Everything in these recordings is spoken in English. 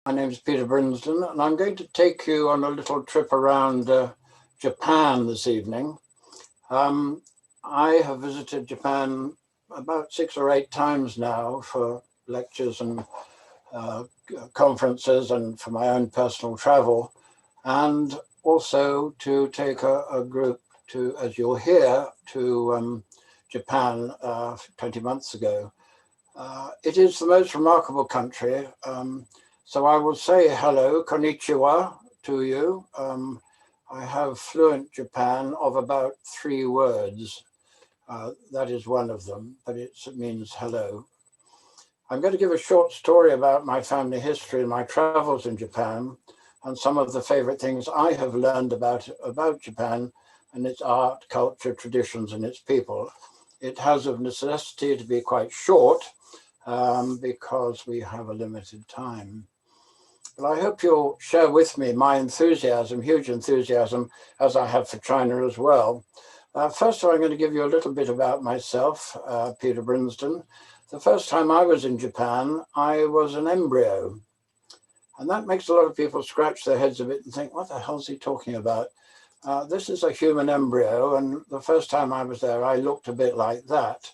My name is Peter Brinsden, and I'm going to take you on a little trip around Japan this evening. I have visited Japan about 6 or 8 times now for lectures and conferences and for my own personal travel, and also to take a group to, as you'll hear, to Japan 20 months ago. It is the most remarkable country. So I will say hello, konnichiwa, to you. I have fluent Japan of about 3 words. That is one of them, but it means hello. I'm going to give a short story about my family history and my travels in Japan and some of the favorite things I have learned about Japan and its art, culture, traditions, and its people. It has of necessity to be quite short because we have a limited time. But I hope you'll share with me my enthusiasm, huge enthusiasm, as I have for China as well. First of all, I'm going to give you a little bit about myself, Peter Brinsden. The first time I was in Japan, I was an embryo. And that makes a lot of people scratch their heads a bit and think, what the hell is he talking about? This is a human embryo. And the first time I was there, I looked a bit like that.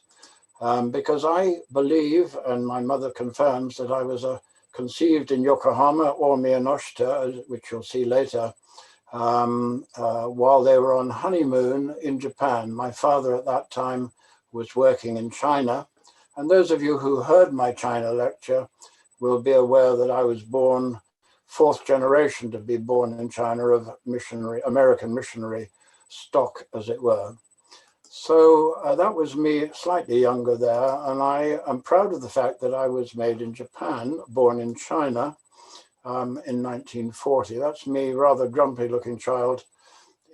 Because I believe, and my mother confirms, that I was conceived in Yokohama or Miyanoshita, which you'll see later, while they were on honeymoon in Japan. My father at that time was working in China. And those of you who heard my China lecture will be aware that I was born 4th generation to be born in China of American missionary stock, as it were. So that was me, slightly younger there, and I am proud of the fact that I was made in Japan, born in China in 1940. That's me, rather grumpy looking child,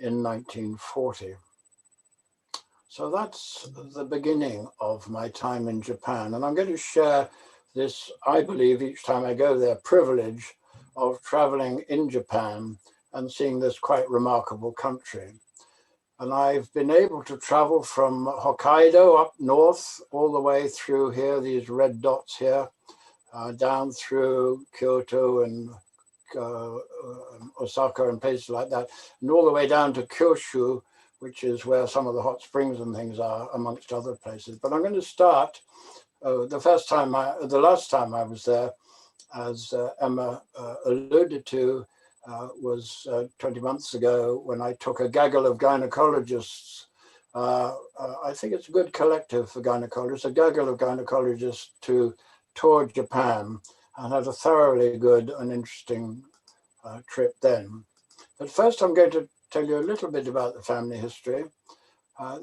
in 1940. So that's the beginning of my time in Japan, and I'm going to share this, I believe, each time I go there, privilege of traveling in Japan and seeing this quite remarkable country. And I've been able to travel from Hokkaido up north, all the way through here, these red dots here, down through Kyoto and Osaka and places like that, and all the way down to Kyushu, which is where some of the hot springs and things are, amongst other places. But I'm going to start the last time I was there, as Emma alluded to, was 20 months ago when I took a gaggle of gynecologists. I think it's a good collective for gynecologists, a gaggle of gynecologists to tour Japan, and had a thoroughly good and interesting trip then. But first I'm going to tell you a little bit about the family history.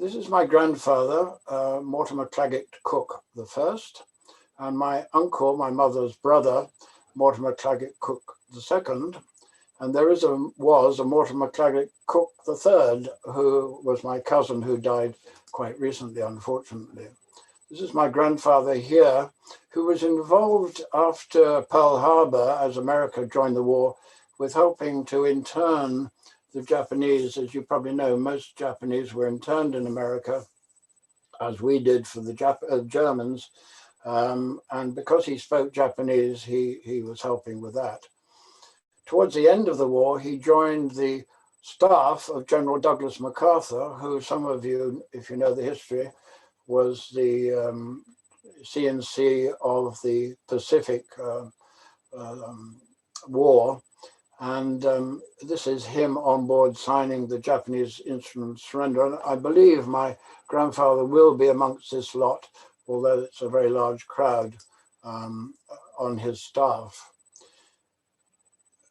This is my grandfather, Mortimer Claggett Cooke the first, and my uncle, my mother's brother, Mortimer Claggett Cooke the second. And there was a Mortimer Claggett Cooke III, who was my cousin who died quite recently, unfortunately. This is my grandfather here, who was involved after Pearl Harbor, as America joined the war, with helping to intern the Japanese. As you probably know, most Japanese were interned in America, as we did for the Germans. And because he spoke Japanese, he was helping with that. Towards the end of the war, he joined the staff of General Douglas MacArthur, who some of you, if you know the history, was the CNC of the Pacific War. And this is him on board signing the Japanese instrument surrender. And I believe my grandfather will be amongst this lot, although it's a very large crowd on his staff.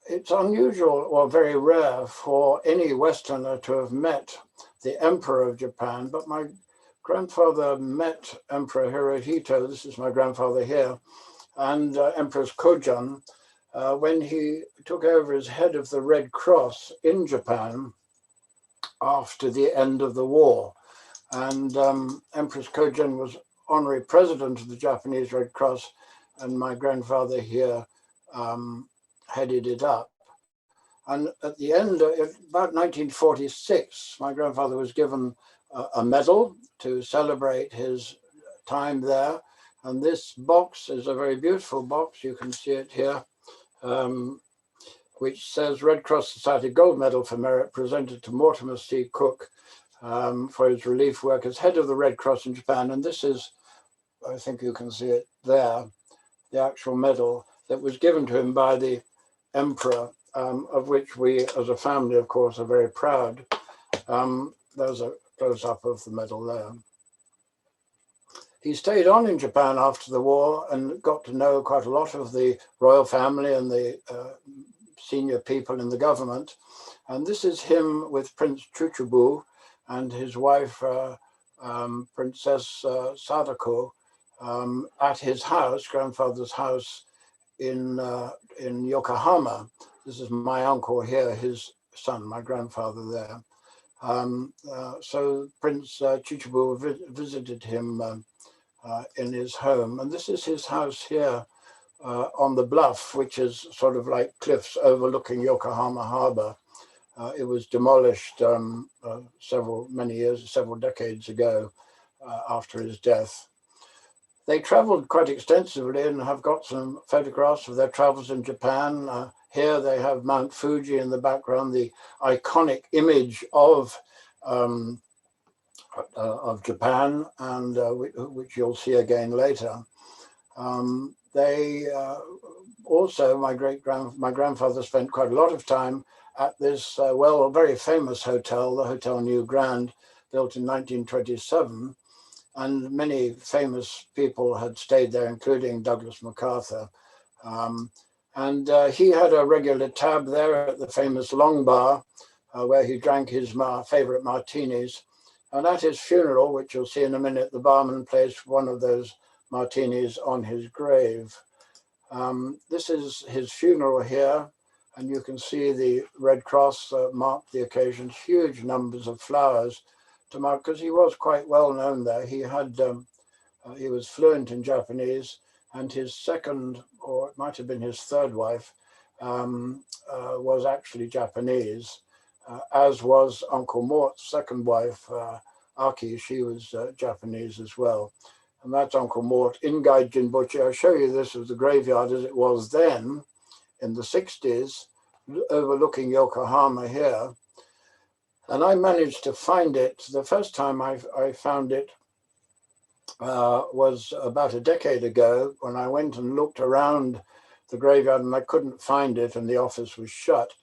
It's unusual or very rare for any Westerner to have met the Emperor of Japan, but my grandfather met Emperor Hirohito, this is my grandfather here, and Empress Kojun, when he took over as head of the Red Cross in Japan after the end of the war. And Empress Kojun was honorary president of the Japanese Red Cross, and my grandfather here headed it up. And at the end, about 1946, my grandfather was given a medal to celebrate his time there. And this box is a very beautiful box. You can see it here. which says Red Cross Society Gold Medal for Merit presented to Mortimer C. Cooke for his relief work as head of the Red Cross in Japan. And this is, I think you can see it there, the actual medal that was given to him by the Emperor, of which we as a family, of course, are very proud. There's a close-up of the medal there. He stayed on in Japan after the war and got to know quite a lot of the royal family and the senior people in the government. And this is him with Prince Chuchubu and his wife, Princess Sadako, at his house, grandfather's house in Yokohama. This is my uncle here, his son, my grandfather there. So Prince Chichibu visited him in his home. And this is his house here on the bluff, which is sort of like cliffs overlooking Yokohama Harbor. It was demolished several decades ago after his death. They traveled quite extensively and have got some photographs of their travels in Japan. Here they have Mount Fuji in the background, the iconic image of Japan, and which you'll see again later. They also, my grandfather spent quite a lot of time at this, very famous hotel, the Hotel New Grand, built in 1927. And many famous people had stayed there, including Douglas MacArthur. He had a regular tab there at the famous Long Bar, where he drank his favorite martinis. And at his funeral, which you'll see in a minute, the barman placed one of those martinis on his grave. This is his funeral here, and you can see the Red Cross marked the occasion, huge numbers of flowers to mark, because he was quite well known there. He had, he was fluent in Japanese, and his second, or it might have been his third wife, was actually Japanese, as was Uncle Mort's second wife, Aki. She was Japanese as well. And that's Uncle Mort in Gaijin Bochi. I'll show you this as the graveyard as it was then in the 60s, overlooking Yokohama here. And I managed to find it. The first time I found it was about a decade ago, when I went and looked around the graveyard and I couldn't find it and the office was shut.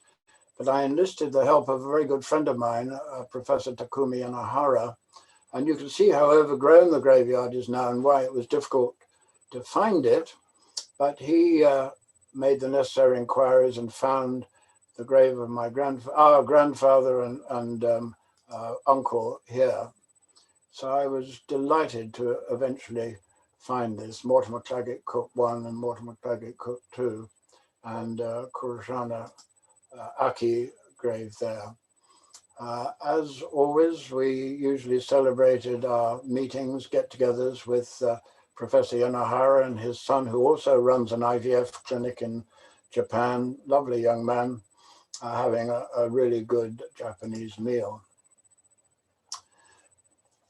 But I enlisted the help of a very good friend of mine, Professor Takumi Yanai. And you can see how overgrown the graveyard is now and why it was difficult to find it. But he made the necessary inquiries and found the grave of my our grandfather and uncle here. So I was delighted to eventually find this, Mortimer Claggett Cooke 1 and Mortimer Claggett Cooke 2, and Kuroshana Aki grave there. As always, we usually celebrated our meetings, get-togethers with Professor Yanai and his son, who also runs an IVF clinic in Japan, lovely young man, having a really good Japanese meal.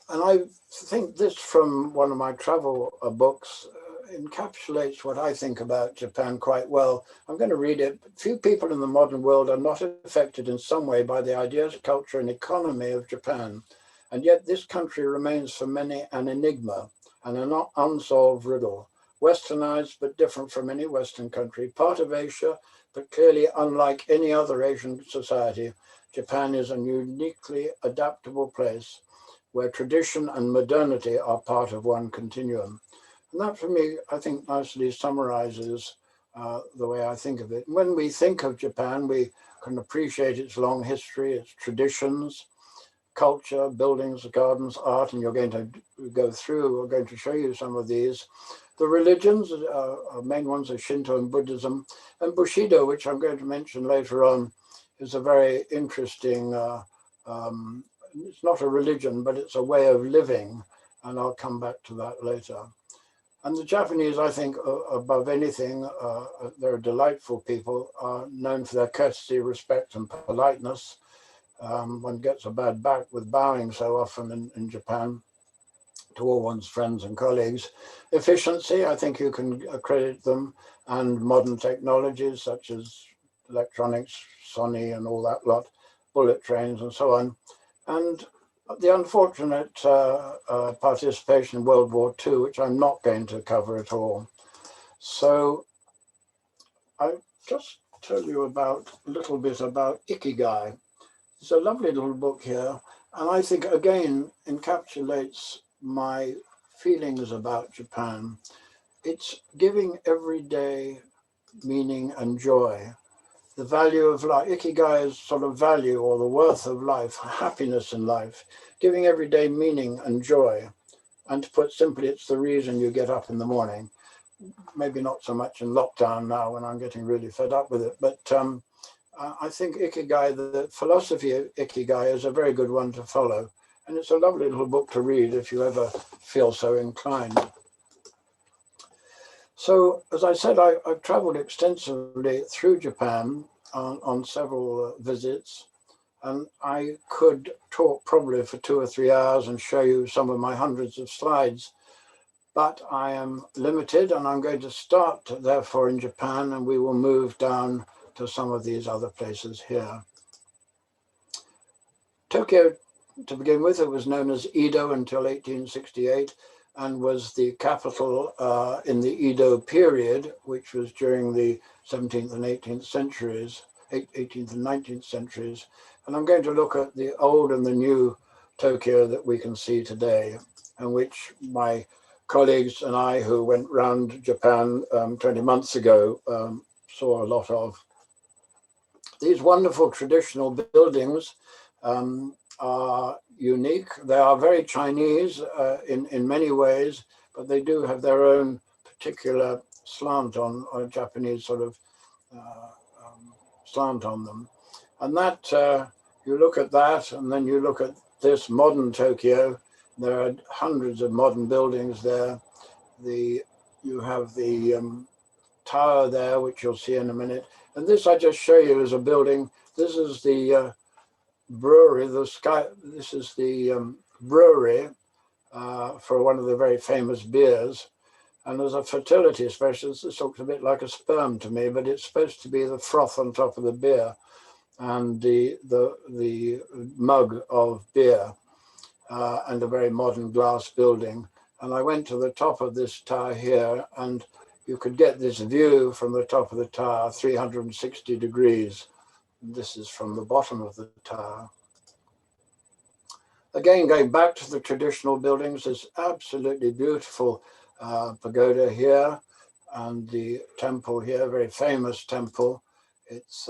And I think this, from one of my travel books, encapsulates what I think about Japan quite well. I'm going to read it. Few people in the modern world are not affected in some way by the ideas, culture, and economy of Japan. And yet this country remains for many an enigma and an unsolved riddle. Westernized, but different from any Western country. Part of Asia, but clearly unlike any other Asian society, Japan is a uniquely adaptable place where tradition and modernity are part of one continuum. And that, for me, I think nicely summarizes the way I think of it. When we think of Japan, we can appreciate its long history, its traditions, culture, buildings, gardens, art, and you're going to go through, we're going to show you some of these. The religions, main ones are Shinto and Buddhism, and Bushido, which I'm going to mention later on, is a very interesting, it's not a religion, but it's a way of living, and I'll come back to that later. And the Japanese, I think, above anything, they're delightful people, are known for their courtesy, respect, and politeness. One gets a bad back with bowing so often in Japan. to all one's friends and colleagues. Efficiency, I think you can accredit them, and modern technologies such as electronics, Sony and all that lot, bullet trains and so on. And the unfortunate participation in World War II, which I'm not going to cover at all. So I'll just tell you a little bit about Ikigai. It's a lovely little book here, and I think again encapsulates my feelings about Japan. It's giving every day meaning and joy. The value of life, Ikigai is sort of value or the worth of life, happiness in life, giving every day meaning and joy. And to put simply, it's the reason you get up in the morning. Maybe not so much in lockdown now when I'm getting really fed up with it, but I think Ikigai, the philosophy of Ikigai is a very good one to follow. And it's a lovely little book to read if you ever feel so inclined. So, as I said, I've traveled extensively through Japan on several visits, and I could talk probably for 2 or 3 hours and show you some of my hundreds of slides, but I am limited, and I'm going to start therefore in Japan, and we will move down to some of these other places here. Tokyo, to begin with, it was known as Edo until 1868 and was the capital in the Edo period, which was during the 17th and 18th centuries, 18th and 19th centuries. And I'm going to look at the old and the new Tokyo that we can see today, and which my colleagues and I who went round Japan 20 months ago saw a lot of. These wonderful traditional buildings are unique. They are very Chinese in many ways, but they do have their own particular slant on, or Japanese sort of slant on them. And that, you look at that, and then you look at this modern Tokyo. There are hundreds of modern buildings there. You have the tower there, which you'll see in a minute. And this I just show you as a building. This is the brewery, this is the brewery for one of the very famous beers. And as a fertility specialist, this looks a bit like a sperm to me, but it's supposed to be the froth on top of the beer and the mug of beer, and a very modern glass building. And I went to the top of this tower here, and you could get this view from the top of the tower, 360 degrees. This is from the bottom of the tower. Again, going back to the traditional buildings, this absolutely beautiful pagoda here, and the temple here, very famous temple. It's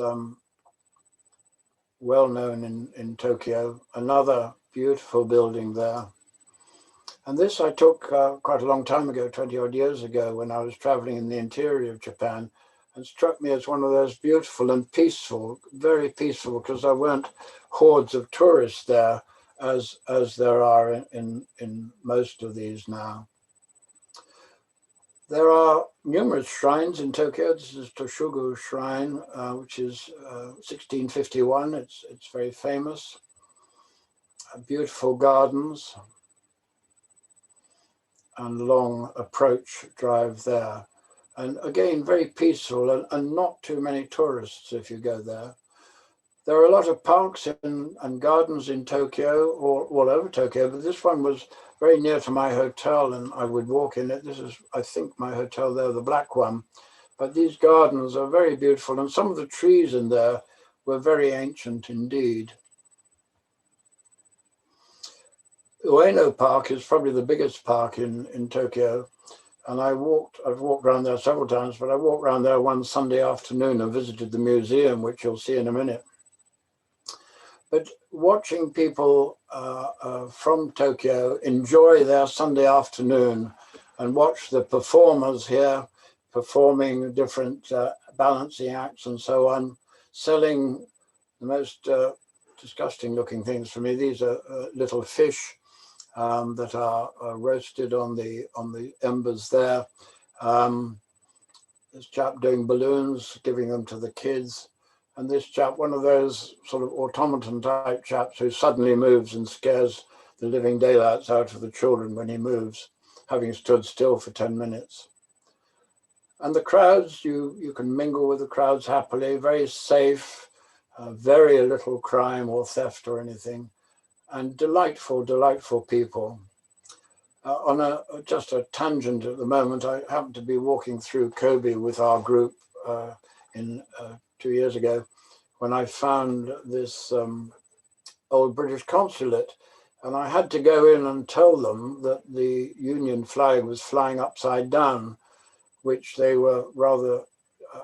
well known in Tokyo. Another beautiful building there. And this I took quite a long time ago, 20 odd years ago, when I was traveling in the interior of Japan, and struck me as one of those beautiful and peaceful, very peaceful, because there weren't hordes of tourists there as there are in most of these now. There are numerous shrines in Tokyo. This is Toshugu Shrine, which is 1651. It's very famous. Beautiful gardens and long approach drive there. And again, very peaceful and not too many tourists if you go there. There are a lot of parks and gardens in Tokyo, or all over Tokyo, but this one was very near to my hotel and I would walk in it. This is, I think, my hotel there, the black one. But these gardens are very beautiful, and some of the trees in there were very ancient indeed. Ueno Park is probably the biggest park in Tokyo. And I've walked around there several times, but I walked around there one Sunday afternoon and visited the museum, which you'll see in a minute. But watching people from Tokyo enjoy their Sunday afternoon and watch the performers here performing different balancing acts and so on, selling the most disgusting looking things for me. These are little fish that are roasted on the embers there. This chap doing balloons, giving them to the kids. And this chap, one of those sort of automaton type chaps who suddenly moves and scares the living daylights out of the children when he moves, having stood still for 10 minutes. And the crowds, you can mingle with the crowds happily, very safe, very little crime or theft or anything, and delightful, delightful people. On just a tangent at the moment, I happen to be walking through Kobe with our group 2 years ago, when I found this old British consulate, and I had to go in and tell them that the Union flag was flying upside down, which they were rather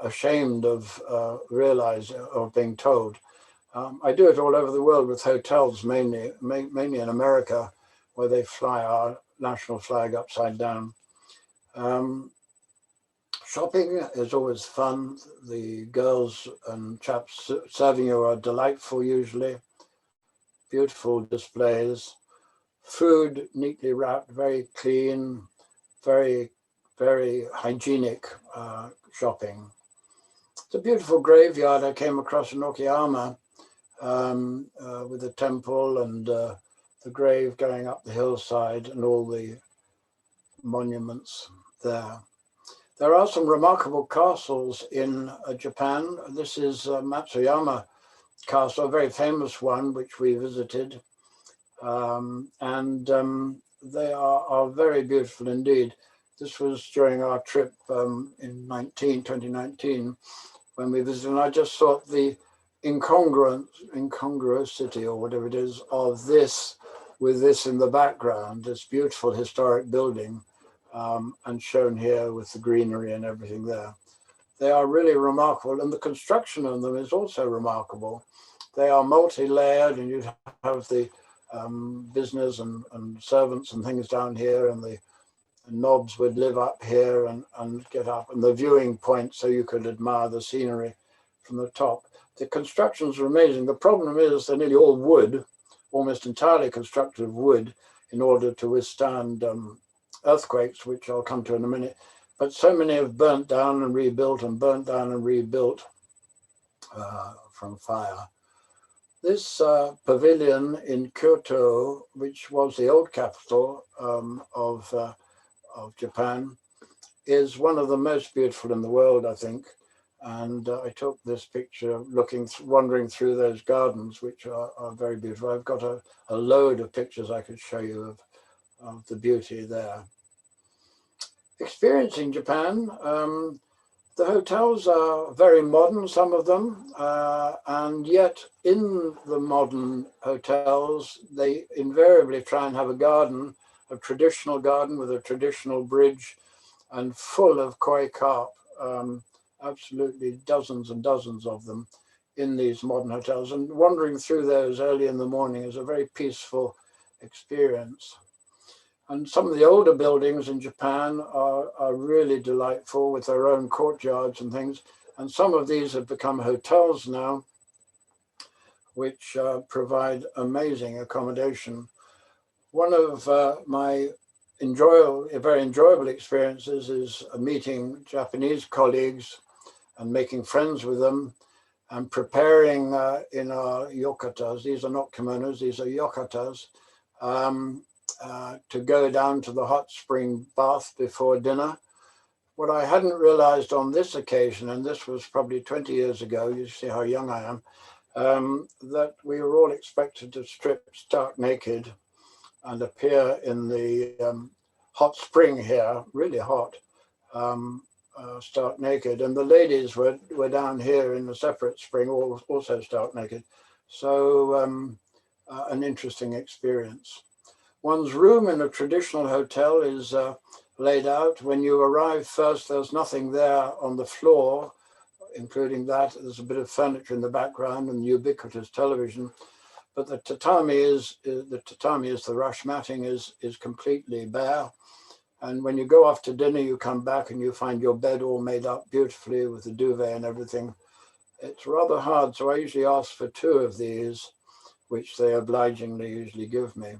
ashamed of being told. I do it all over the world with hotels, mainly in America, where they fly our national flag upside down. Shopping is always fun. The girls and chaps serving you are delightful usually. Beautiful displays. Food neatly wrapped, very clean, very, very hygienic shopping. It's a beautiful graveyard I came across in Yokohama with the temple and the grave going up the hillside and all the monuments there. There are some remarkable castles in Japan. This is Matsumaya Castle, a very famous one, which we visited. They are very beautiful indeed. This was during our trip in 2019, when we visited, and I just thought the incongruosity or whatever it is of this with this in the background, this beautiful historic building, and shown here with the greenery and everything there. They are really remarkable, and the construction of them is also remarkable. They are multi-layered, and you have the business and servants and things down here, and the knobs would live up here and get up, and the viewing point so you could admire the scenery from the top. The constructions are amazing. The problem is they're nearly all wood, almost entirely constructed of wood, in order to withstand earthquakes, which I'll come to in a minute. But so many have burnt down and rebuilt and burnt down and rebuilt from fire. This pavilion in Kyoto, which was the old capital of Japan, is one of the most beautiful in the world, I think. And I took this picture wandering through those gardens, which are very beautiful. I've got a load of pictures I could show you of the beauty there. Experiencing Japan, the hotels are very modern, some of them, and yet in the modern hotels, they invariably try and have a traditional garden with a traditional bridge and full of koi carp, absolutely dozens and dozens of them in these modern hotels. And wandering through those early in the morning is a very peaceful experience. And some of the older buildings in Japan are really delightful with their own courtyards and things. And some of these have become hotels now, which provide amazing accommodation. One of my very enjoyable experiences is meeting Japanese colleagues and making friends with them and preparing in our yokatas. These are not kimonos, these are yokatas. To go down to the hot spring bath before dinner. What I hadn't realized on this occasion, and this was probably 20 years ago, you see how young I am, that we were all expected to strip stark naked and appear in the hot spring here, really hot, stark naked. And the ladies were down here in a separate spring, also stark naked. So an interesting experience. One's room in a traditional hotel is laid out. When you arrive first, there's nothing there on the floor, including that. There's a bit of furniture in the background and ubiquitous television. But the tatami the rush matting is completely bare. And when you go off to dinner, you come back and you find your bed all made up beautifully with the duvet and everything. It's rather hard, so I usually ask for 2 of these, which they obligingly usually give me.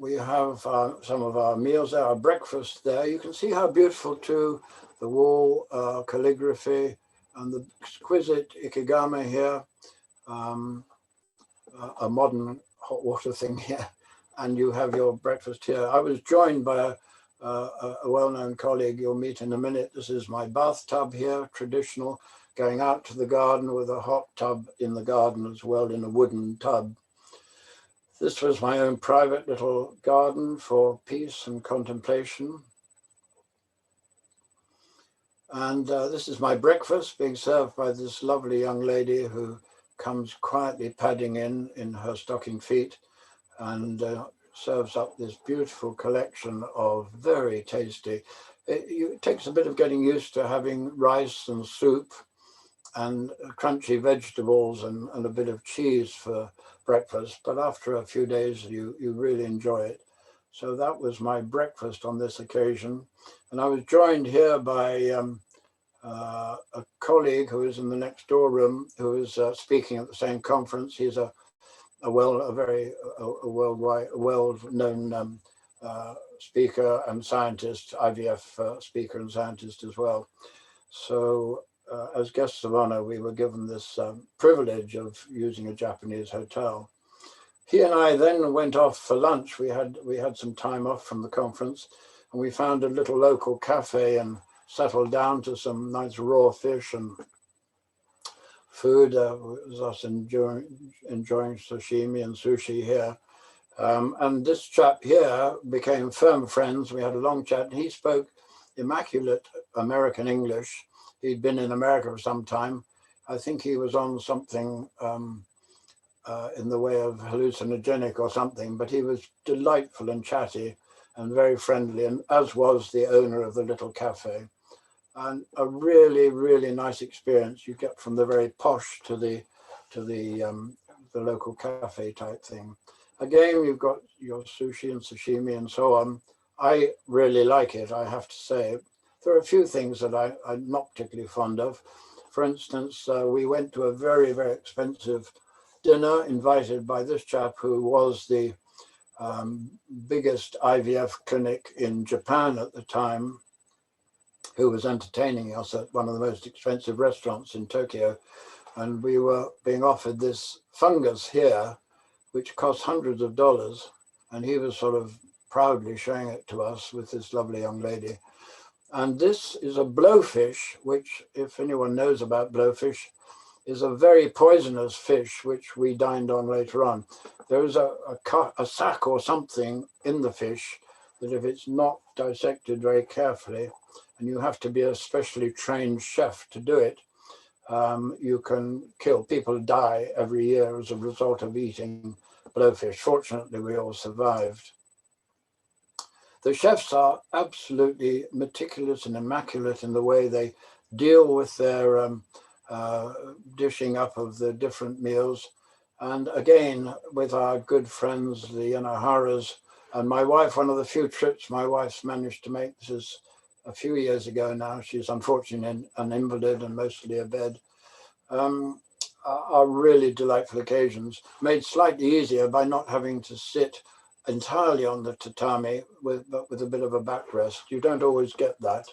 We have some of our meals there, our breakfast there. You can see how beautiful too, the wall calligraphy and the exquisite Ikebana here, a modern hot water thing here, and you have your breakfast here. I was joined by a well-known colleague you'll meet in a minute. This is my bathtub here, traditional, going out to the garden with a hot tub in the garden as well, in a wooden tub. This was my own private little garden for peace and contemplation. And this is my breakfast being served by this lovely young lady who comes quietly padding in her stocking feet and serves up this beautiful collection of very tasty. It takes a bit of getting used to having rice and soup and crunchy vegetables and a bit of cheese for breakfast, but after a few days you really enjoy it. So that was my breakfast on this occasion, and I was joined here by a colleague who is in the next door room, who is speaking at the same conference. He's a well-known speaker and scientist, IVF speaker and scientist as well. So as guests of honor, we were given this privilege of using a Japanese hotel. He and I then went off for lunch. We had some time off from the conference, and we found a little local cafe and settled down to some nice raw fish and food. It was us enjoying sashimi and sushi here. And this chap here became firm friends. We had a long chat, and he spoke immaculate American English. He'd been in America for some time. I think he was on something in the way of hallucinogenic or something, but he was delightful and chatty and very friendly, and as was the owner of the little cafe. And a really, really nice experience you get from the very posh to the local cafe type thing. Again, you've got your sushi and sashimi and so on. I really like it, I have to say. There are a few things that I'm not particularly fond of. For instance, we went to a very, very expensive dinner invited by this chap who was the biggest IVF clinic in Japan at the time, who was entertaining us at one of the most expensive restaurants in Tokyo. And we were being offered this fungus here, which cost hundreds of dollars. And he was sort of proudly showing it to us with this lovely young lady. And this is a blowfish, which, if anyone knows about blowfish, is a very poisonous fish, which we dined on later on. There is a sac or something in the fish that, if it's not dissected very carefully, and you have to be a specially trained chef to do it, you can kill. People die every year as a result of eating blowfish. Fortunately, we all survived. The chefs are absolutely meticulous and immaculate in the way they deal with their dishing up of the different meals. And again, with our good friends, the Yanoharas, and my wife, one of the few trips my wife's managed to make, this is a few years ago now, she's unfortunately an invalid and mostly abed, are really delightful occasions, made slightly easier by not having to sit entirely on the tatami, but with a bit of a backrest. You don't always get that.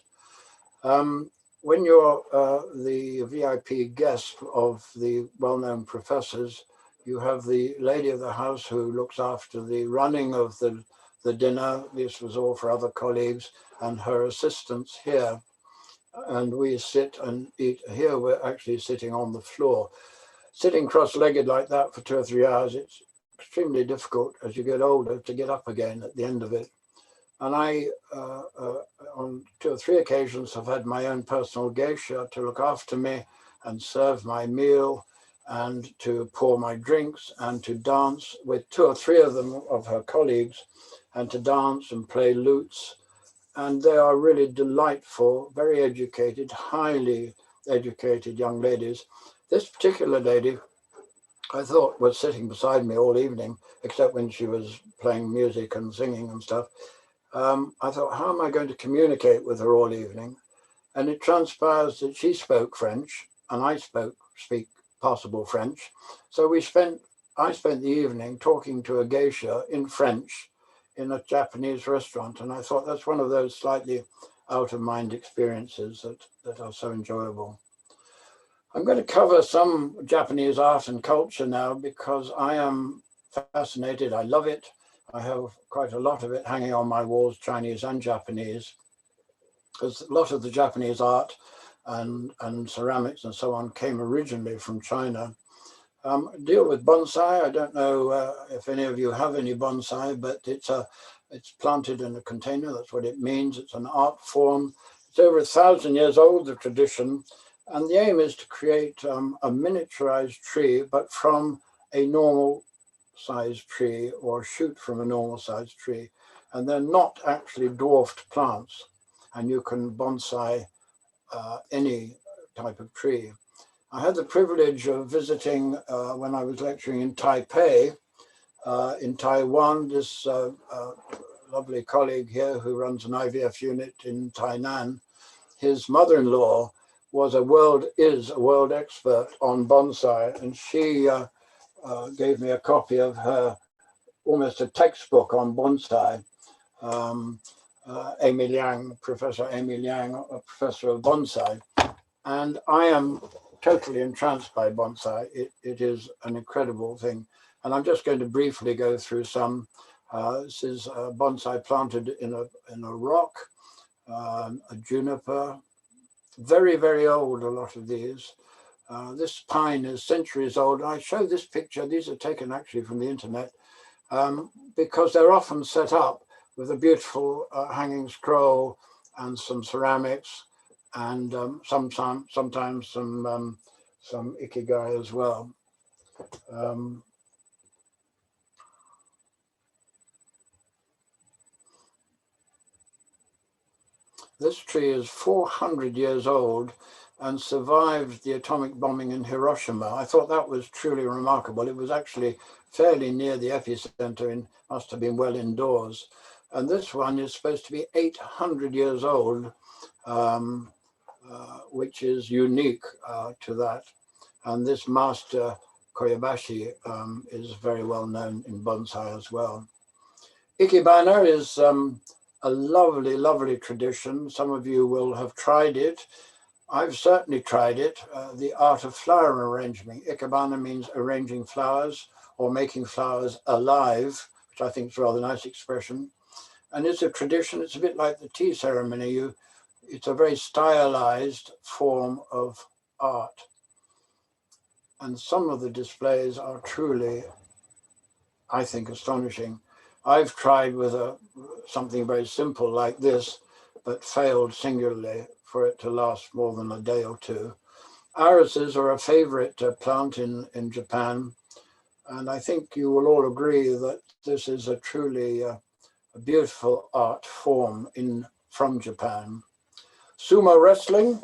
When you're the VIP guest of the well-known professors, you have the lady of the house who looks after the running of the dinner. This was all for other colleagues, and her assistants here. And we sit and eat. Here we're actually sitting on the floor. Sitting cross-legged like that for 2 or 3 hours, it's extremely difficult as you get older to get up again at the end of it. And I, on 2 or 3 occasions, have had my own personal geisha to look after me and serve my meal and to pour my drinks and to dance with 2 or 3 of them, of her colleagues, and to dance and play lutes. And they are really delightful, very educated, highly educated young ladies. This particular lady, I thought, was sitting beside me all evening, except when she was playing music and singing and stuff. I thought, how am I going to communicate with her all evening? And it transpires that she spoke French and I speak passable French. So I spent the evening talking to a geisha in French in a Japanese restaurant. And I thought that's one of those slightly out of mind experiences that are so enjoyable. I'm going to cover some Japanese art and culture now, because I am fascinated. I love it. I have quite a lot of it hanging on my walls, Chinese and Japanese, because a lot of the Japanese art and ceramics and so on came originally from China. Deal with bonsai. I don't know if any of you have any bonsai, but it's planted in a container. That's what it means. It's an art form. It's over 1,000 years old, the tradition. And the aim is to create a miniaturized tree, but from a normal sized tree, or shoot from a normal sized tree. And they're not actually dwarfed plants. And you can bonsai any type of tree. I had the privilege of visiting when I was lecturing in Taipei, in Taiwan. This lovely colleague here who runs an IVF unit in Tainan, his mother-in-law is a world expert on bonsai, and she gave me a copy of her, almost a textbook on bonsai. Amy Liang, Professor Amy Liang, a professor of bonsai, and I am totally entranced by bonsai. It is an incredible thing. And I'm just going to briefly go through some. This is a bonsai planted in a rock, a juniper, very, very old, a lot of these. This pine is centuries old. I show this picture. These are taken actually from the internet because they're often set up with a beautiful hanging scroll and some ceramics, and sometimes some ikigai as well. This tree is 400 years old and survived the atomic bombing in Hiroshima. I thought that was truly remarkable. It was actually fairly near the epicenter, and must have been well indoors. And this one is supposed to be 800 years old, which is unique to that. And this master Koyabashi is very well known in bonsai as well. Ikebana is a lovely, lovely tradition. Some of you will have tried it. I've certainly tried it. The art of flower arrangement. Ikebana means arranging flowers or making flowers alive, which I think is a rather nice expression. And it's a tradition. It's a bit like the tea ceremony. It's a very stylized form of art. And some of the displays are truly, I think, astonishing. I've tried with something very simple like this, but failed singularly for it to last more than a day or two. Irises are a favorite plant in Japan, and I think you will all agree that this is a truly a beautiful art form from Japan. Sumo wrestling.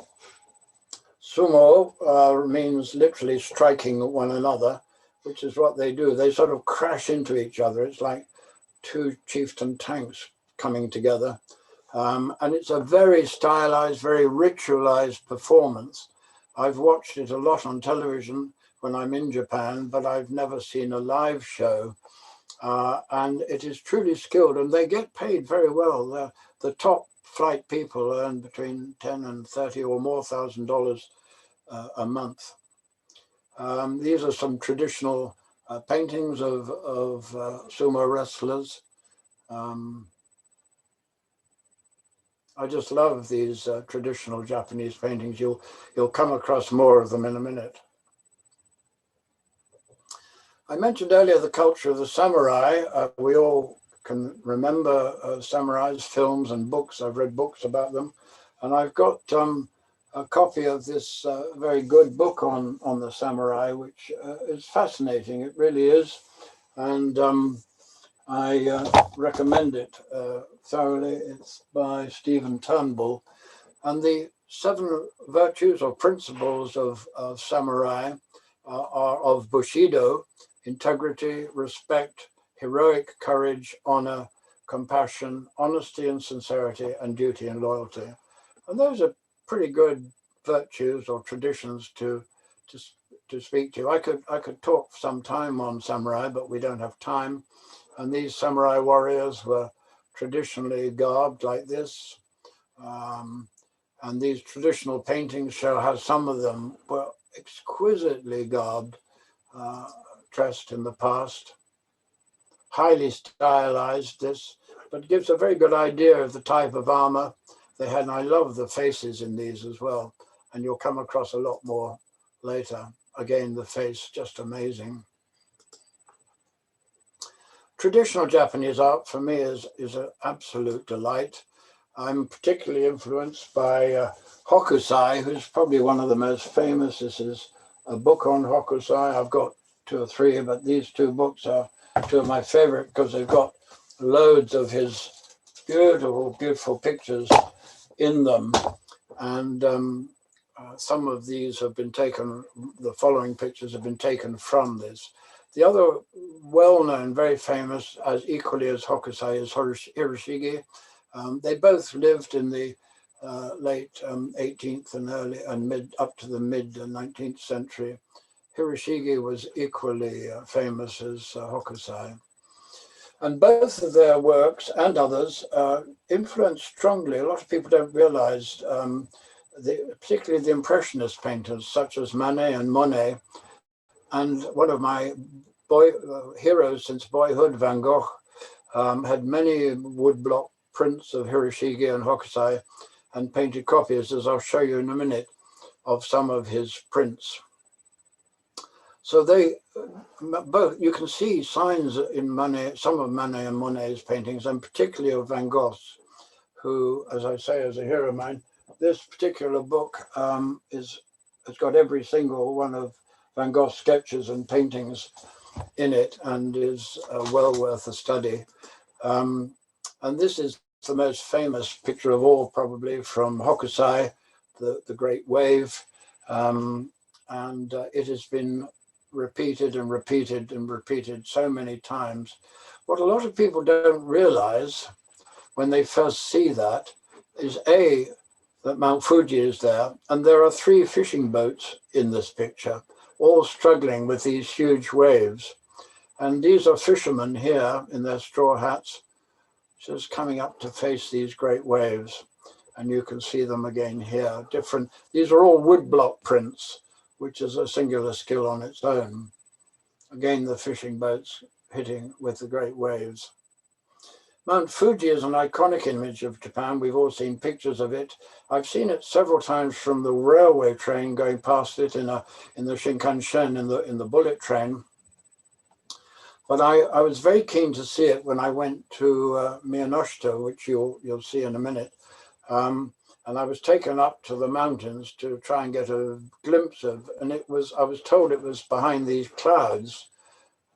Sumo means literally striking one another, which is what they do. They sort of crash into each other. It's like two chieftain tanks coming together. And it's a very stylized, very ritualized performance. I've watched it a lot on television when I'm in Japan, but I've never seen a live show. And it is truly skilled, and they get paid very well. The top flight people earn between $10,000 and $30,000 or more a month. These are some traditional paintings of sumo wrestlers. I just love these traditional Japanese paintings. You'll come across more of them in a minute. I mentioned earlier the culture of the samurai. We all can remember samurais, films and books. I've read books about them. And I've got a copy of this very good book on the samurai, which is fascinating. It really is. And I recommend it thoroughly. It's by Stephen Turnbull. And the 7 virtues or principles of samurai are of Bushido: integrity, respect, heroic courage, honor, compassion, honesty and sincerity, and duty and loyalty. And those are pretty good virtues or traditions to speak to. I could talk some time on samurai, but we don't have time. And these samurai warriors were traditionally garbed like this. And these traditional paintings show how some of them were exquisitely garbed, dressed in the past. highly stylized, this, but gives a very good idea of the type of armor they had. And I love the faces in these as well. And you'll come across a lot more later. Again, the face, just amazing. Traditional Japanese art for me is an absolute delight. I'm particularly influenced by Hokusai, who's probably one of the most famous. This is a book on Hokusai. I've got 2 or 3, but these 2 books are 2 of my favorite because they've got loads of his beautiful, beautiful pictures in them. And some of these have been taken, the following pictures have been taken from this. The other well-known, very famous, as equally as Hokusai, is Hiroshigi. They both lived in the late 18th and early and mid up to the mid 19th century. Hiroshigi was equally famous as Hokusai. And both of their works and others influenced strongly. A lot of people don't realize, particularly the Impressionist painters such as Manet and Monet. And one of my heroes since boyhood, Van Gogh, had many woodblock prints of Hiroshigi and Hokusai and painted copies, as I'll show you in a minute, of some of his prints. So they both, you can see signs in Manet, some of Manet and Monet's paintings, and particularly of Van Gogh's, who, as I say, is a hero of mine. This particular book has got every single one of Van Gogh's sketches and paintings in it and is well worth a study. And this is the most famous picture of all, probably, from Hokusai, the Great Wave. It has been repeated and repeated and repeated so many times. What a lot of people don't realize when they first see that is that Mount Fuji is there, and there are 3 fishing boats in this picture, all struggling with these huge waves. And these are fishermen here in their straw hats, just coming up to face these great waves. And you can see them again here. These are all woodblock prints, which is a singular skill on its own. Again, the fishing boats hitting with the great waves. Mount Fuji is an iconic image of Japan. We've all seen pictures of it. I've seen it several times from the railway train going past it in the Shinkansen, in the bullet train. But I was very keen to see it when I went to Miyanoshita, which you'll see in a minute. And I was taken up to the mountains to try and get a glimpse of, and I was told it was behind these clouds,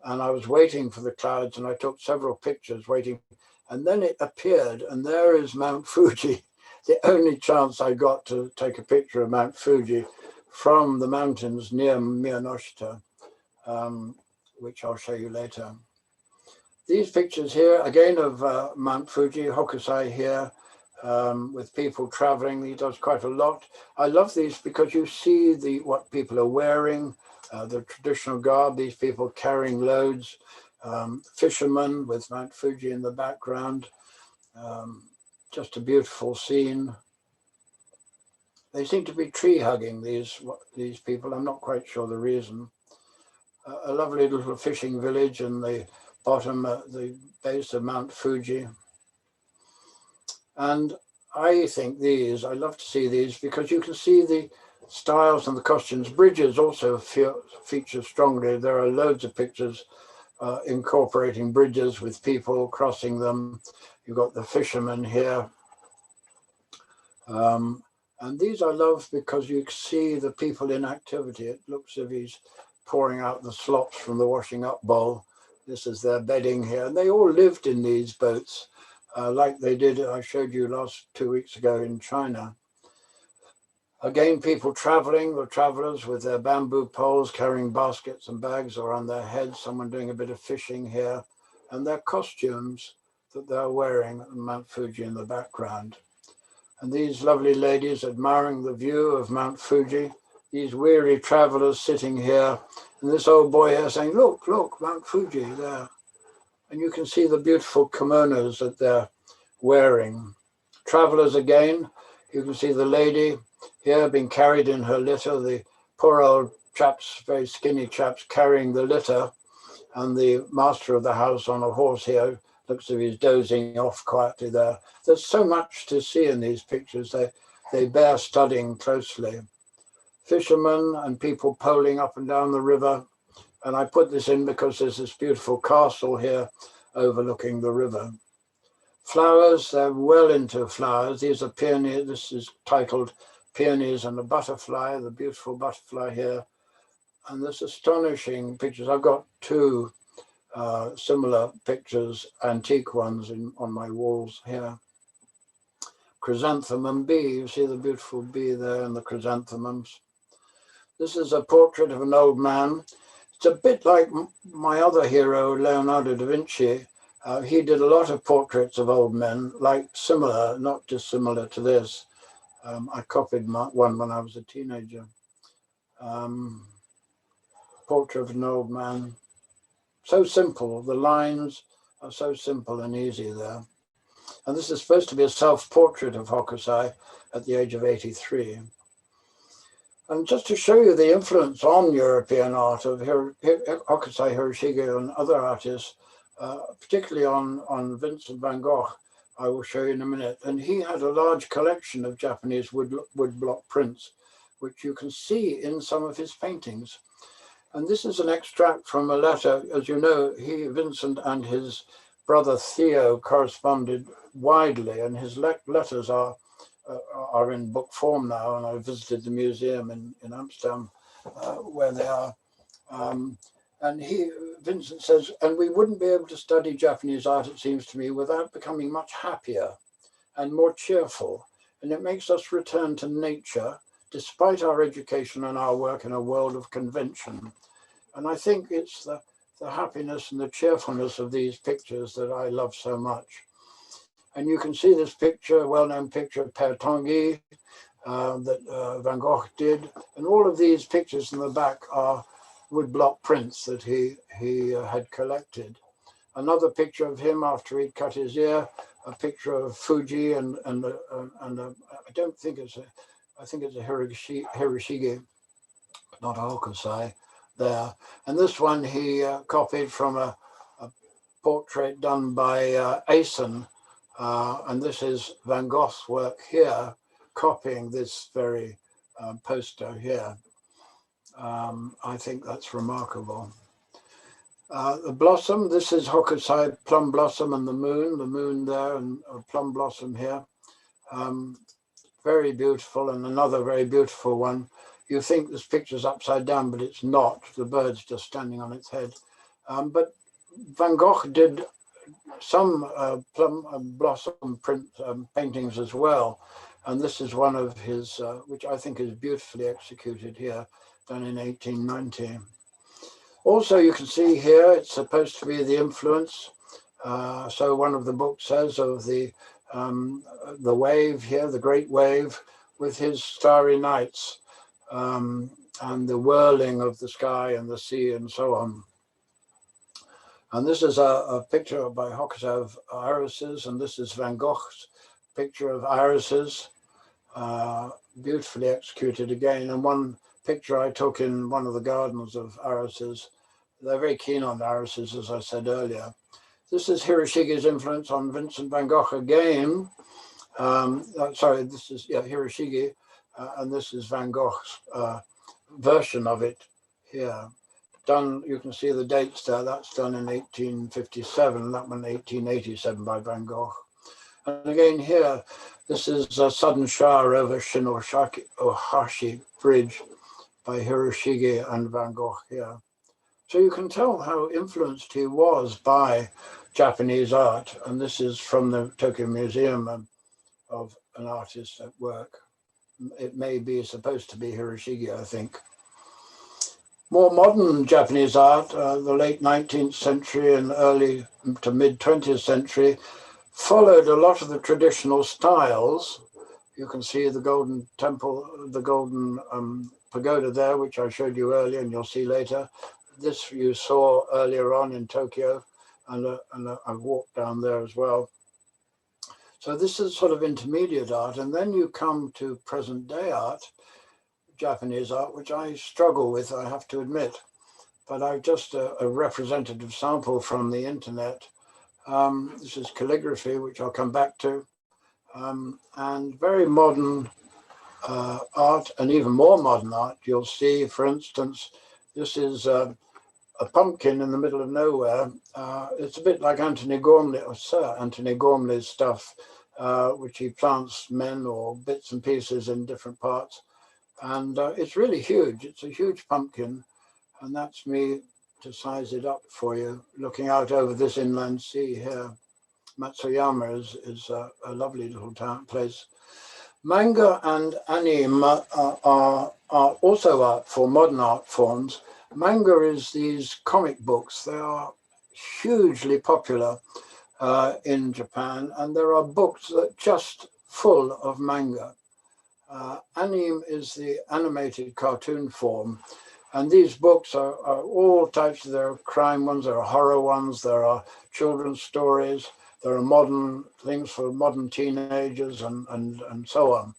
and I was waiting for the clouds, and I took several pictures waiting, and then it appeared, and there is Mount Fuji, the only chance I got to take a picture of Mount Fuji from the mountains near Miyanoshita, which I'll show you later. These pictures here, again of Mount Fuji, Hokusai here, with people traveling. He does quite a lot. I love these because you see what people are wearing, the traditional garb, these people carrying loads, fishermen with Mount Fuji in the background. Just a beautiful scene. They seem to be tree hugging, these people. I'm not quite sure the reason. A lovely little fishing village in the bottom, the base of Mount Fuji. And I think I love to see these because you can see the styles and the costumes. Bridges also feature strongly. There are loads of pictures incorporating bridges with people crossing them. You've got the fishermen here. And these I love because you see the people in activity. It looks as if he's pouring out the slops from the washing up bowl. This is their bedding here. And they all lived in these boats. Like they did, I showed you 2 weeks ago in China. Again, people traveling, the travelers with their bamboo poles carrying baskets and bags or on their heads, someone doing a bit of fishing here, and their costumes that they're wearing, Mount Fuji in the background. And these lovely ladies admiring the view of Mount Fuji, these weary travelers sitting here, and this old boy here saying, look, Mount Fuji there. And you can see the beautiful kimonos that they're wearing. Travelers again, you can see the lady here being carried in her litter, the poor old chaps, very skinny chaps carrying the litter. And the master of the house on a horse here looks as if he's dozing off quietly there. There's so much to see in these pictures. They bear studying closely. Fishermen and people poling up and down the river. And I put this in because there's this beautiful castle here overlooking the river. Flowers, they're well into flowers. These are peonies. This is titled Peonies and a Butterfly, the beautiful butterfly here. And there's astonishing pictures. I've got two similar pictures, antique ones on my walls here. Chrysanthemum bee, you see the beautiful bee there and the chrysanthemums. This is a portrait of an old man. It's a bit like my other hero, Leonardo da Vinci. He did a lot of portraits of old men, like similar, not dissimilar to this. I copied one when I was a teenager. Portrait of an old man. So simple, the lines are so simple and easy there. And this is supposed to be a self-portrait of Hokusai at the age of 83. And just to show you the influence on European art of Hokusai, Hiroshigi and other artists, particularly on Vincent van Gogh, I will show you in a minute. And he had a large collection of Japanese woodblock prints, which you can see in some of his paintings. And this is an extract from a letter. As you know, Vincent and his brother Theo corresponded widely, and his letters are in book form now. And I visited the museum in Amsterdam where they are. And Vincent says, and we wouldn't be able to study Japanese art, it seems to me, without becoming much happier and more cheerful. And it makes us return to nature, despite our education and our work in a world of convention. And I think it's the happiness and the cheerfulness of these pictures that I love so much. And you can see this picture, well-known picture of Père Tanguy that Van Gogh did. And all of these pictures in the back are woodblock prints that he had collected. Another picture of him after he'd cut his ear, a picture of Fuji and I don't think it's I think it's a Hiroshigi, not a Hokusai there. And this one he copied from a portrait done by Aysen, and this is Van Gogh's work here, copying this very poster here. I think that's remarkable. The blossom, this is Hokusai plum blossom and the moon there and a plum blossom here. Very beautiful, and another very beautiful one. You think this picture's upside down, but it's not. The bird's just standing on its head. But Van Gogh did some plum blossom print paintings as well. And this is one of his, which I think is beautifully executed here, done in 1890. Also, you can see here, it's supposed to be the influence. So one of the books says of the wave here, the great wave, with his starry nights and the whirling of the sky and the sea and so on. And this is a picture by Hokusai of irises, and this is Van Gogh's picture of irises, beautifully executed again. And one picture I took in one of the gardens of irises. They're very keen on irises, as I said earlier. This is Hiroshige's influence on Vincent van Gogh again. Sorry, this is Hiroshigi, and this is Van Gogh's version of it here. Done, you can see the dates there, that's done in 1857, that one 1887 by Van Gogh. And again here, this is a sudden shower over Shinohashi Bridge by Hiroshigi and Van Gogh here. So you can tell how influenced he was by Japanese art. And this is from the Tokyo Museum of an artist at work. It may be supposed to be Hiroshigi, I think. More modern Japanese art, the late 19th century and early to mid 20th century, followed a lot of the traditional styles. You can see the golden temple, the golden pagoda there, which I showed you earlier and you'll see later. This you saw earlier on in Tokyo, and I've walked down there as well. So this is sort of intermediate art, and then you come to present day art, Japanese art, which I struggle with, I have to admit. but I've just a representative sample from the internet. This is calligraphy, which I'll come back to, and very modern art, and even more modern art. You'll see, for instance, this is a pumpkin in the middle of nowhere. It's a bit like Anthony Gormley, or Sir Anthony Gormley's stuff, which he plants men or bits and pieces in different parts. And it's really huge. It's a huge pumpkin. And that's me to size it up for you, looking out over this inland sea here. Matsuyama is a lovely little place. Manga and anime are also art for modern art forms. Manga is these comic books. They are hugely popular in Japan, and there are books that are just full of manga. Anime is the animated cartoon form, and these books are all types. There are crime ones, there are horror ones, there are children's stories, there are modern things for modern teenagers and so on.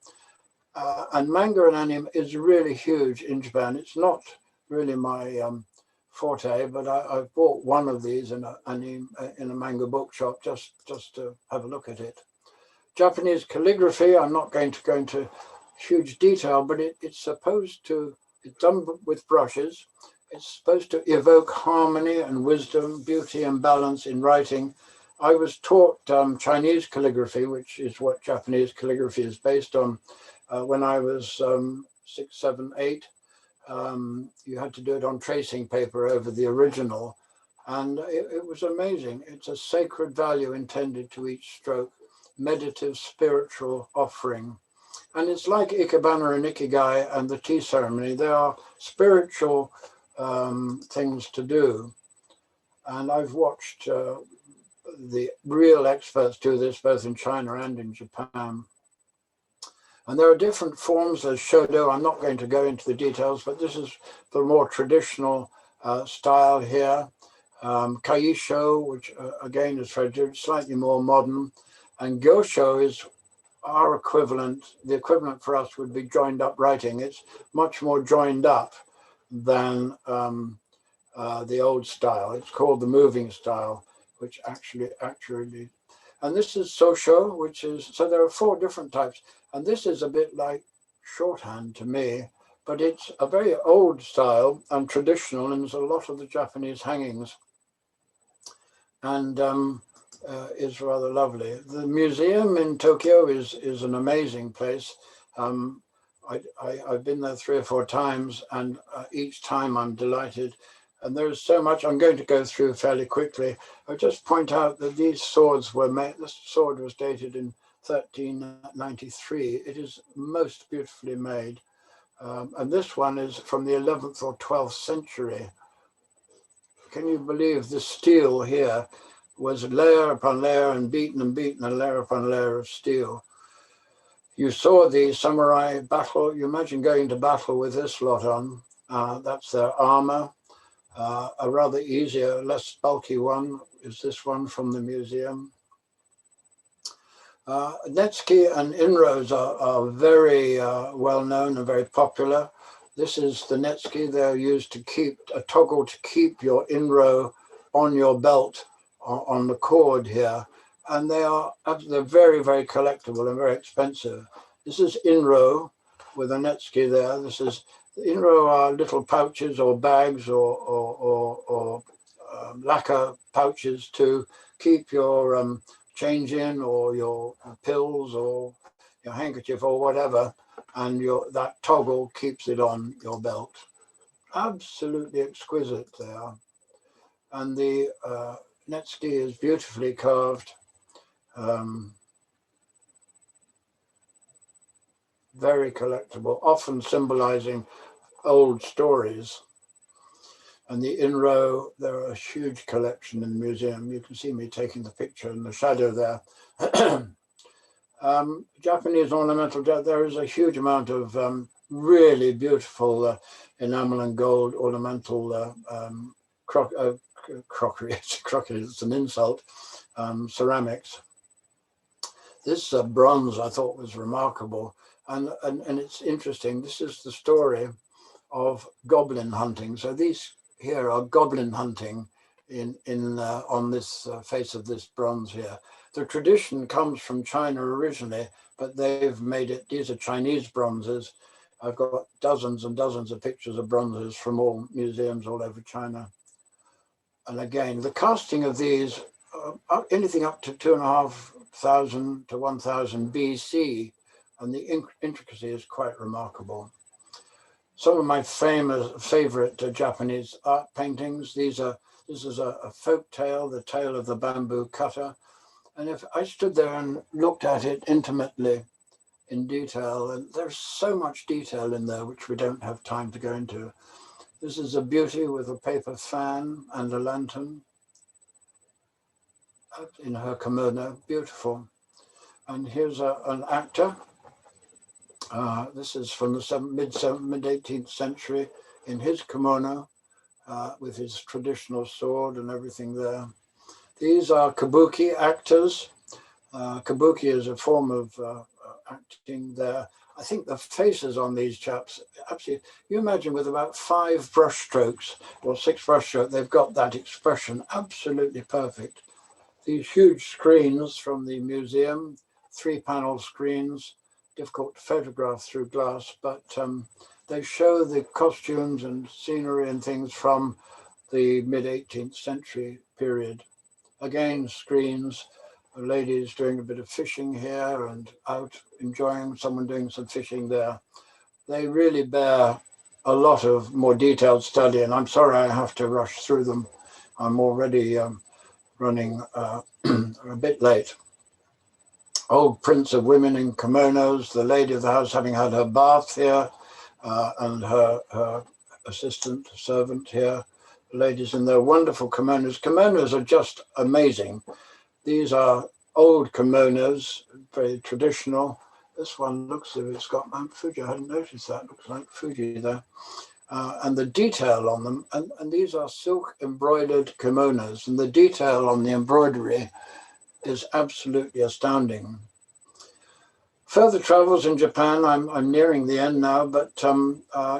And manga and anime is really huge in Japan. It's not really my forte, but I bought one of these in a manga bookshop just to have a look at it. Japanese calligraphy, I'm not going to go into huge detail, but it's supposed to, it's done with brushes. It's supposed to evoke harmony and wisdom, beauty and balance in writing. I was taught Chinese calligraphy, which is what Japanese calligraphy is based on, when I was 6, 7, 8. You had to do it on tracing paper over the original, and it was amazing. It's a sacred value intended to each stroke, meditative, spiritual offering. And it's like Ikebana and Ikigai and the tea ceremony. They are spiritual things to do. And I've watched the real experts do this both in China and in Japan. And there are different forms. There's shodo. I'm not going to go into the details, but this is the more traditional style here. Kaisho, which again is slightly more modern. And gyosho is our equivalent. The equivalent for us would be joined up writing. It's much more joined up than the old style. It's called the moving style, which actually, and this is sosho, which is, so there are 4 different types. And this is a bit like shorthand to me, but it's a very old style and traditional, and there's a lot of the Japanese hangings, and is rather lovely. The museum in Tokyo is an amazing place. I've been there 3 or 4 times, and each time I'm delighted. And there's so much I'm going to go through fairly quickly. I'll just point out that these swords were made, this sword was dated in 1393. It is most beautifully made. And this one is from the 11th or 12th century. Can you believe the steel here was layer upon layer and beaten, a layer upon layer of steel. You saw the samurai battle. You imagine going to battle with this lot on. That's their armor. A rather easier, less bulky one is this one from the museum. Netsuke and inros are very well known and very popular. This is the netsuke. They're used to keep a toggle to keep your inro on your belt on the cord here, and they're very, very collectible and very expensive. This is inro with a netsuke there. This is inro are little pouches or bags or lacquer pouches to keep your change in, or your pills or your handkerchief or whatever, and that toggle keeps it on your belt. Absolutely exquisite there. And the netsuke is beautifully carved. Very collectible, often symbolizing old stories. And the inro, there are a huge collection in the museum. You can see me taking the picture in the shadow there. Japanese ornamental, there is a huge amount of really beautiful enamel and gold ornamental crockery, it's an insult, ceramics. This bronze I thought was remarkable. And it's interesting. This is the story of goblin hunting. So these here are goblin hunting on this face of this bronze here. The tradition comes from China originally, but they've made it, these are Chinese bronzes. I've got dozens and dozens of pictures of bronzes from all museums all over China. And again, the casting of these, anything up to 2,500 to 1,000 BC, and the intricacy is quite remarkable. Some of my favorite Japanese art paintings. This is a folk tale, the tale of the bamboo cutter. And if I stood there and looked at it intimately in detail, and there's so much detail in there which we don't have time to go into. This is a beauty with a paper fan and a lantern in her kimono, beautiful. And here's an actor. This is from the mid-18th century in his kimono with his traditional sword and everything there. These are kabuki actors. Kabuki is a form of acting there. I think the faces on these chaps, absolutely, you imagine with about 5 brush strokes or 6 brush strokes, they've got that expression absolutely perfect. These huge screens from the museum, 3-panel screens, difficult to photograph through glass, but they show the costumes and scenery and things from the mid-18th century period. Again, screens, ladies doing a bit of fishing here and out enjoying someone doing some fishing there. They really bear a lot of more detailed study, and I'm sorry I have to rush through them. I'm already running a bit late. Old prints of women in kimonos, the lady of the house having had her bath here, and her assistant, servant here, ladies in their wonderful kimonos. Kimonos are just amazing. These are old kimonos, very traditional. This one looks as if it's got Mount Fuji. I hadn't noticed that. Looks like Fuji there. And the detail on them, and these are silk embroidered kimonos, and the detail on the embroidery is absolutely astounding. Further travels in Japan, I'm nearing the end now, but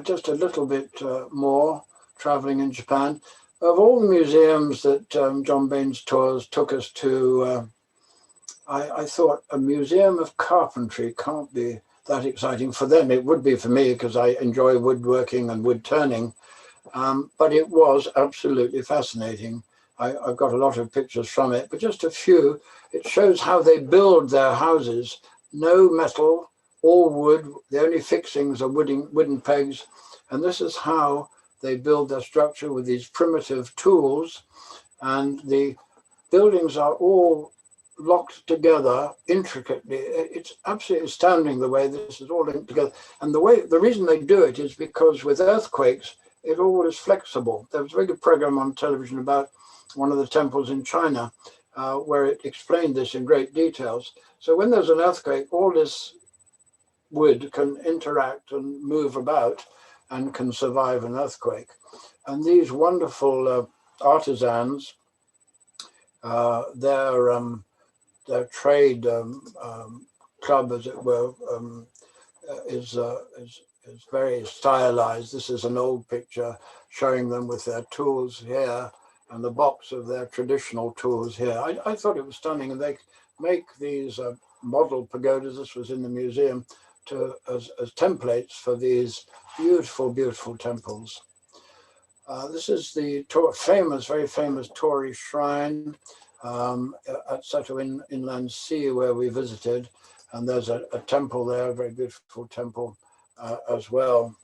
just a little bit more traveling in Japan. Of all the museums that John Bain's tours took us to, I thought a museum of carpentry can't be that exciting. For them, it would be for me because I enjoy woodworking and wood turning, but it was absolutely fascinating. I've got a lot of pictures from it, but just a few. It shows how they build their houses. No metal, all wood. The only fixings are wooden pegs. And this is how they build their structure with these primitive tools. And the buildings are all locked together intricately. It's absolutely astounding the way this is all linked together. And the reason they do it is because with earthquakes, it all is flexible. There was a very good program on television about one of the temples in China where it explained this in great details. So when there's an earthquake, all this wood can interact and move about and can survive an earthquake. And these wonderful artisans, their trade club, as it were, is very stylized. This is an old picture showing them with their tools here and the box of their traditional tools here. I thought it was stunning, and they make these model pagodas. This was in the museum as templates for these beautiful, beautiful temples. This is the very famous Torii shrine at Seto Inland Sea where we visited, and there's a temple there, a very beautiful temple as well.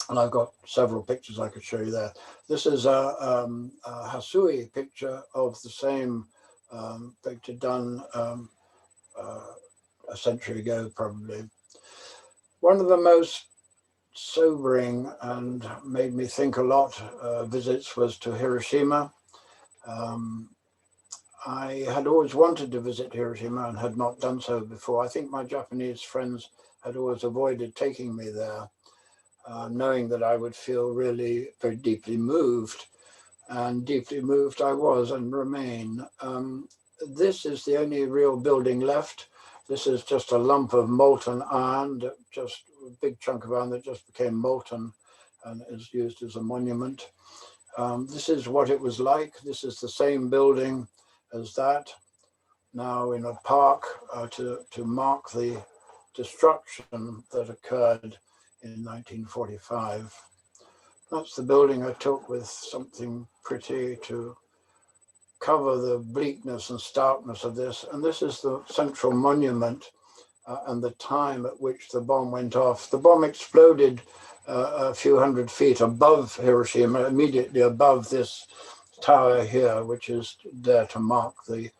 And I've got several pictures I could show you there. This is a Hasui picture of the same picture done a century ago, probably. One of the most sobering and made me think a lot visits was to Hiroshima. I had always wanted to visit Hiroshima and had not done so before. I think my Japanese friends had always avoided taking me there, knowing that I would feel really very deeply moved. And deeply moved I was and remain. This is the only real building left. This is just a lump of molten iron, just a big chunk of iron that just became molten. and is used as a monument. This is what it was like. This is the same building as that, now in a park to mark the destruction that occurred in 1945. That's the building I took with something pretty to cover the bleakness and starkness of this. And this is the central monument and the time at which the bomb went off. The bomb exploded a few hundred feet above Hiroshima, immediately above this tower here, which is there to mark the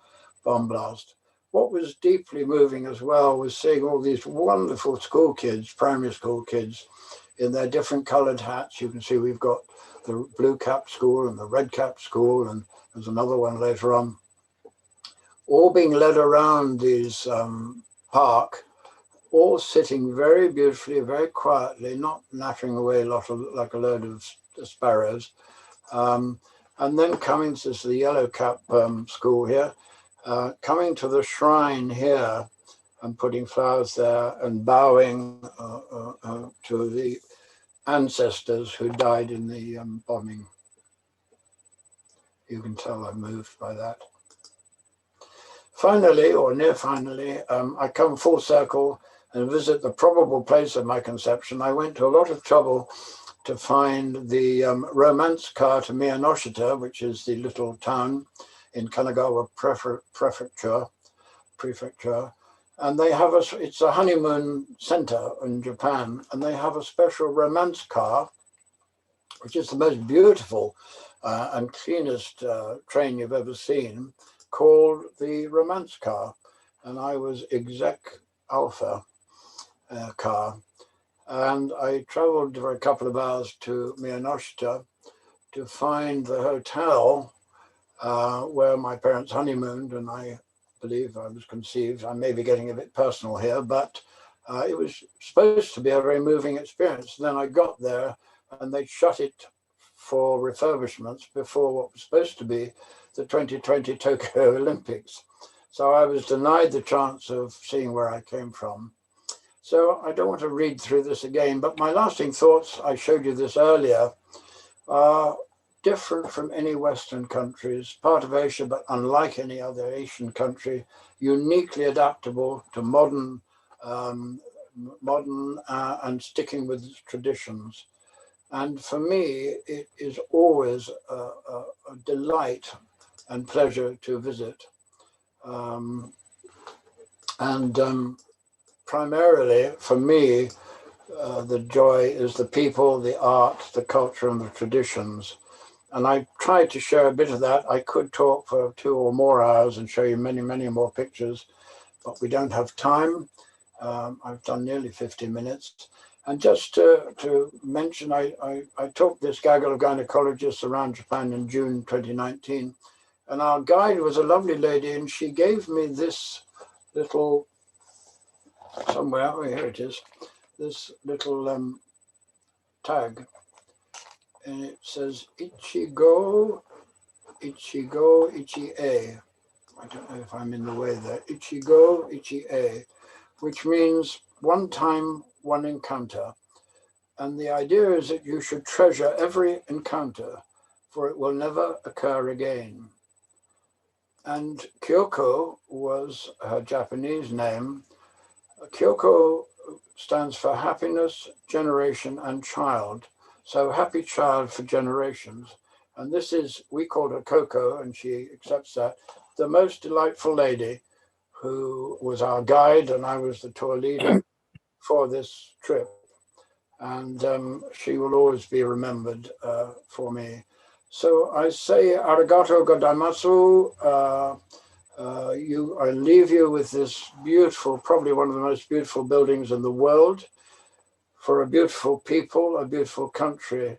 bomb blast. What was deeply moving as well was seeing all these wonderful school kids, primary school kids, in their different colored hats. You can see we've got the blue cap school and the red cap school, and there's another one later on, all being led around these park, all sitting very beautifully, very quietly, not nattering away like a load of sparrows. And then coming to the yellow cap school here, coming to the shrine here and putting flowers there and bowing to the ancestors who died in the bombing. You can tell I'm moved by that. Finally, or near finally, I come full circle and visit the probable place of my conception. I went to a lot of trouble to find the romance car to Miyanoshita, which is the little town in Kanagawa prefecture. And they have it's a honeymoon center in Japan, and they have a special romance car, which is the most beautiful and cleanest train you've ever seen, called the romance car. And I was exec alpha car. And I traveled for a couple of hours to Miyanoshita to find the hotel where my parents honeymooned, and I believe I was conceived. I may be getting a bit personal here, but it was supposed to be a very moving experience. Then I got there and they shut it for refurbishments before what was supposed to be the 2020 Tokyo Olympics. So I was denied the chance of seeing where I came from. So I don't want to read through this again, but my lasting thoughts, I showed you this earlier, are different from any Western countries, part of Asia, but unlike any other Asian country, uniquely adaptable to modern and sticking with its traditions. And for me, it is always a delight and pleasure to visit. Primarily, for me, the joy is the people, the art, the culture, and the traditions. And I tried to share a bit of that. I could talk for 2 or more hours and show you many, many more pictures, but we don't have time. I've done nearly 50 minutes. And just to mention, I took this gaggle of gynecologists around Japan in June 2019, and our guide was a lovely lady, and she gave me this little, somewhere, oh, here it is, this little tag. And it says Ichigo, Ichigo, Ichi-e. I don't know if I'm in the way there. Ichigo, Ichi-e, which means one time, one encounter. And the idea is that you should treasure every encounter, for it will never occur again. And Kyoko was her Japanese name. Kyoko stands for happiness, generation, and child. So happy child for generations. And this is, we called her Coco, and she accepts that, the most delightful lady who was our guide, and I was the tour leader for this trip. And she will always be remembered for me. So I say arigato godaimasu. I leave you with this beautiful, probably one of the most beautiful buildings in the world, for a beautiful people, a beautiful country,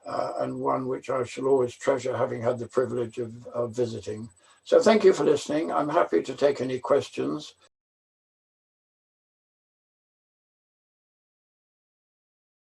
and one which I shall always treasure, having had the privilege of visiting. So thank you for listening. I'm happy to take any questions.